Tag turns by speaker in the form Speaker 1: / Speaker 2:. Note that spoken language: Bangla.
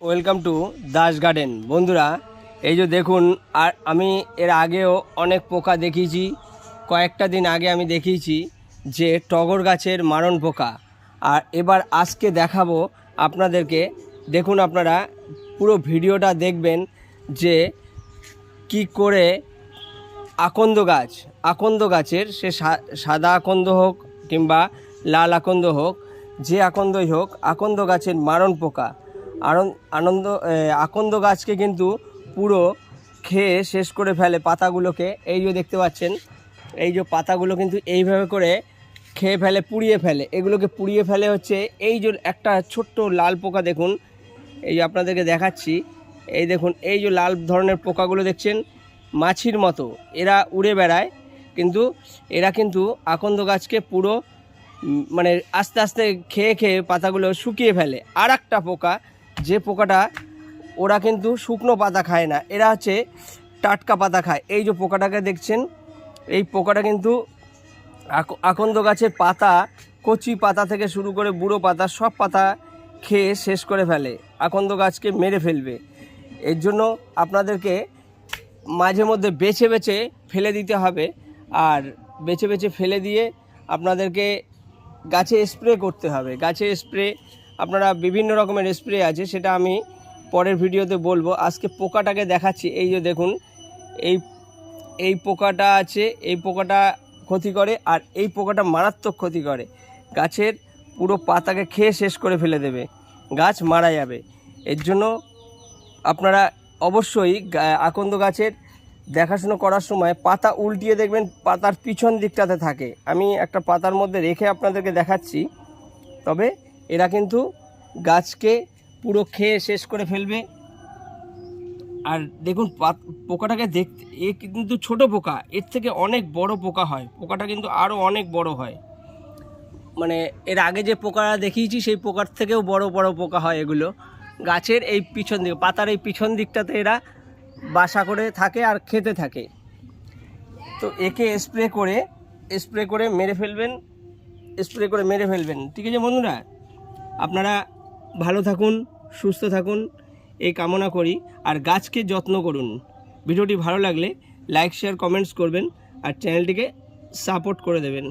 Speaker 1: Welcome to Das garden. বন্ধুরা, এই যে দেখুন, আর আমি এর আগেও অনেক পোকা দেখিয়েছি। কয়েকটা দিন আগে আমি দেখিয়েছি যে টগর গাছের মারণ পোকা, আর এবার আজকে দেখাবো আপনাদেরকে। দেখুন, আপনারা পুরো ভিডিওটা দেখবেন যে কি করে আকন্দ গাছের, সে সাদা আকন্দ হোক কিংবা লাল আকন্দ হোক, যে আকন্দই হোক, আকন্দ গাছের মারণ পোকা আকন্দ গাছকে কিন্তু পুরো খেয়ে শেষ করে ফেলে পাতাগুলোকে। এই যে দেখতে পাচ্ছেন, এই যে পাতাগুলো কিন্তু এইভাবে করে খেয়ে ফেলে, পুড়িয়ে ফেলে। এগুলোকে পুড়িয়ে ফেলে হচ্ছে এই যে একটা ছোট্ট লাল পোকা। দেখুন, এই যে আপনাদেরকে দেখাচ্ছি, এই দেখুন, এই যে লাল ধরনের পোকাগুলো দেখছেন, মাছির মতো এরা উড়ে বেড়ায়, কিন্তু এরা কিন্তু আকন্দ গাছকে পুরো মানে আস্তে আস্তে খেয়ে খেয়ে পাতাগুলো শুকিয়ে ফেলে। আর একটা পোকা, যে পোকাটা, ওরা কিন্তু শুকনো পাতা খায় না, এরা হচ্ছে টাটকা পাতা খায়। এই যে পোকাটাকে দেখছেন, এই পোকাটা কিন্তু আকন্দ গাছের পাতা, কচি পাতা থেকে শুরু করে বুড়ো পাতা, সব পাতা খেয়ে শেষ করে ফেলে, আকন্দ গাছকে মেরে ফেলবে। এর জন্য আপনাদেরকে মাঝে মধ্যে বেছে বেছে ফেলে দিতে হবে, আর বেছে বেছে ফেলে দিয়ে আপনাদেরকে গাছে স্প্রে করতে হবে। গাছে স্প্রে আপনারা বিভিন্ন রকমের স্প্রে আছে, সেটা আমি পরের ভিডিওতে বলবো। আজকে পোকাটাকে দেখাচ্ছি। এই যে দেখুন, এই পোকাটা আছে, এই পোকাটা ক্ষতি করে, আর এই পোকাটা মারাত্মক ক্ষতি করে। গাছের পুরো পাতাকে খেয়ে শেষ করে ফেলে দেবে, গাছ মারা যাবে। এর জন্য আপনারা অবশ্যই আকন্দ গাছের দেখাশুনো করার সময় পাতা উল্টিয়ে দেখবেন, পাতার পিছন দিকটাতে থাকে। আমি একটা পাতার মধ্যে রেখে আপনাদেরকে দেখাচ্ছি। তবে এরা কিন্তু গাছকে পুরো খেয়ে শেষ করে ফেলবে। আর দেখুন, পোকাটাকে দেখতে, এ কিন্তু ছোট পোকা, এর থেকে অনেক বড় পোকা হয়। পোকাটা কিন্তু আরও অনেক বড় হয়, মানে এর আগে যে পোকাটা দেখিয়েছি সেই পোকার থেকেও বড় বড় পোকা হয় এগুলো। গাছের এই পিছন দিকে, পাতার এই পিছন দিকটাতে এরা বাসা করে থাকে আর খেতে থাকে। তো একে স্প্রে করে মেরে ফেলবেন, ঠিক আছে বন্ধুরা? আপনারা ভালো থাকুন, সুস্থ থাকুন, এই কামনা করি। আর গাছকে যত্ন করুন। ভিডিওটি ভালো লাগলে লাইক, শেয়ার, কমেন্টস করবেন, আর চ্যানেলটিকে সাপোর্ট করে দেবেন।